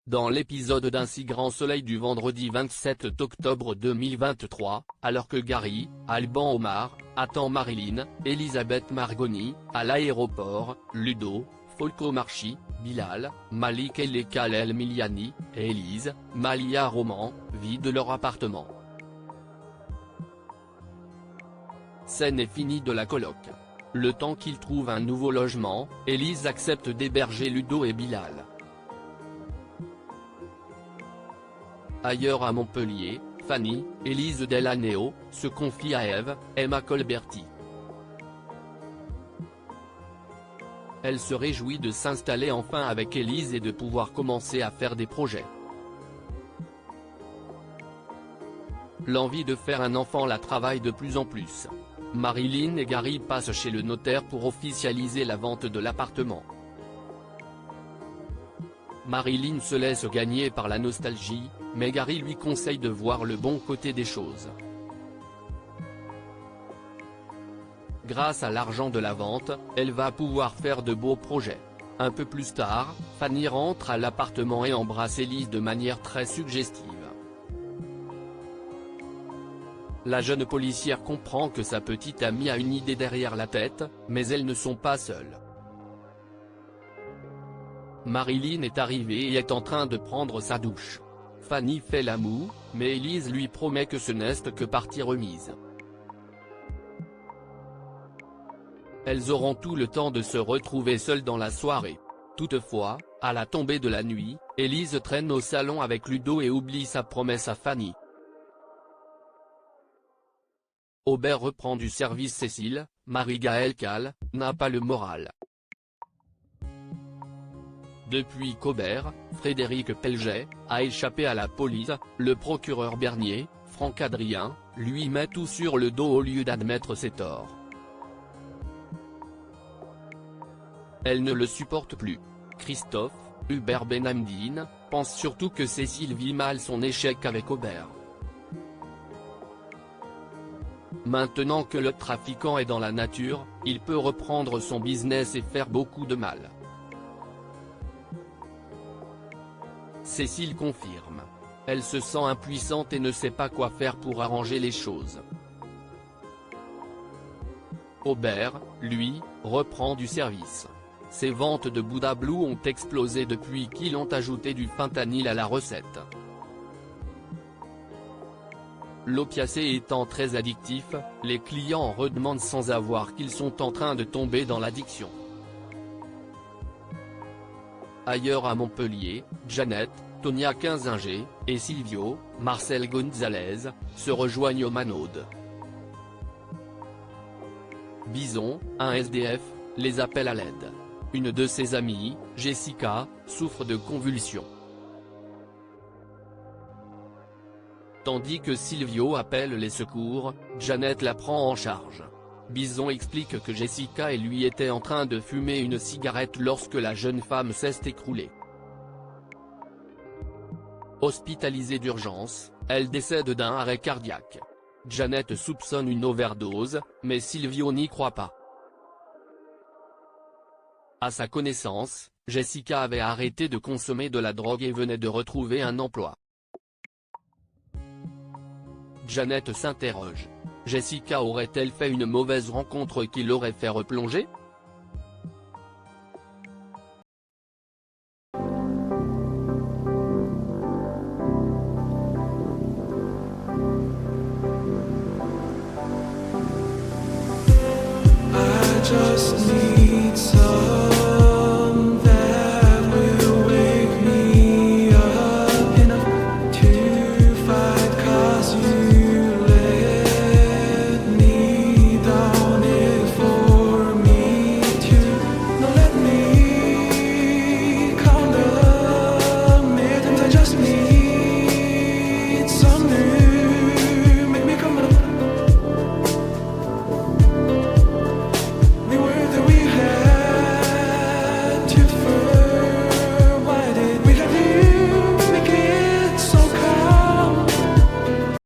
Dans l'épisode d'Un si grand soleil du vendredi 27 octobre 2023, alors que Gary, Alban Omar, attend Marilyn, Elisabeth Margoni, à l'aéroport, Ludo, Folco Marchi, Bilal, Malik Eleka El Miliani, et Elise, Malia Roman, vident leur appartement. Scène est finie de la coloc. Le temps qu'ils trouvent un nouveau logement, Elise accepte d'héberger Ludo et Bilal. Ailleurs à Montpellier, Fanny, Élise Delaneo, se confie à Eve, Emma Colberti. Elle se réjouit de s'installer enfin avec Élise et de pouvoir commencer à faire des projets. L'envie de faire un enfant la travaille de plus en plus. Marilyn et Gary passent chez le notaire pour officialiser la vente de l'appartement. Marilyn se laisse gagner par la nostalgie, mais Gary lui conseille de voir le bon côté des choses. Grâce à l'argent de la vente, elle va pouvoir faire de beaux projets. Un peu plus tard, Fanny rentre à l'appartement et embrasse Élise de manière très suggestive. La jeune policière comprend que sa petite amie a une idée derrière la tête, mais elles ne sont pas seules. Marilyn est arrivée et est en train de prendre sa douche. Fanny fait la moue, mais Élise lui promet que ce n'est que partie remise. Elles auront tout le temps de se retrouver seules dans la soirée. Toutefois, à la tombée de la nuit, Élise traîne au salon avec Ludo et oublie sa promesse à Fanny. Aubert reprend du service Cécile, Marie-Gaëlle Cal, n'a pas le moral. Depuis qu'Aubert, Frédéric Pelget, a échappé à la police, le procureur Bernier, Franck Adrien, lui met tout sur le dos au lieu d'admettre ses torts. Elle ne le supporte plus. Christophe, Hubert Benhamdine, pense surtout que Cécile vit mal son échec avec Aubert. Maintenant que le trafiquant est dans la nature, il peut reprendre son business et faire beaucoup de mal. Cécile confirme. Elle se sent impuissante et ne sait pas quoi faire pour arranger les choses. Aubert, lui, reprend du service. Ses ventes de Bouddha Blue ont explosé depuis qu'ils ont ajouté du fentanyl à la recette. L'opiacé étant très addictif, les clients en redemandent sans savoir qu'ils sont en train de tomber dans l'addiction. Ailleurs à Montpellier, Janet, Tonia Kinzinger, et Silvio, Marcel Gonzalez, se rejoignent aux manaudes. Bison, un SDF, les appelle à l'aide. Une de ses amies, Jessica, souffre de convulsions. Tandis que Silvio appelle les secours, Janet la prend en charge. Bison explique que Jessica et lui étaient en train de fumer une cigarette lorsque la jeune femme s'est écroulée. Hospitalisée d'urgence, elle décède d'un arrêt cardiaque. Janet soupçonne une overdose, mais Silvio n'y croit pas. À sa connaissance, Jessica avait arrêté de consommer de la drogue et venait de retrouver un emploi. Janet s'interroge. Jessica aurait-elle fait une mauvaise rencontre qui l'aurait fait replonger? I just need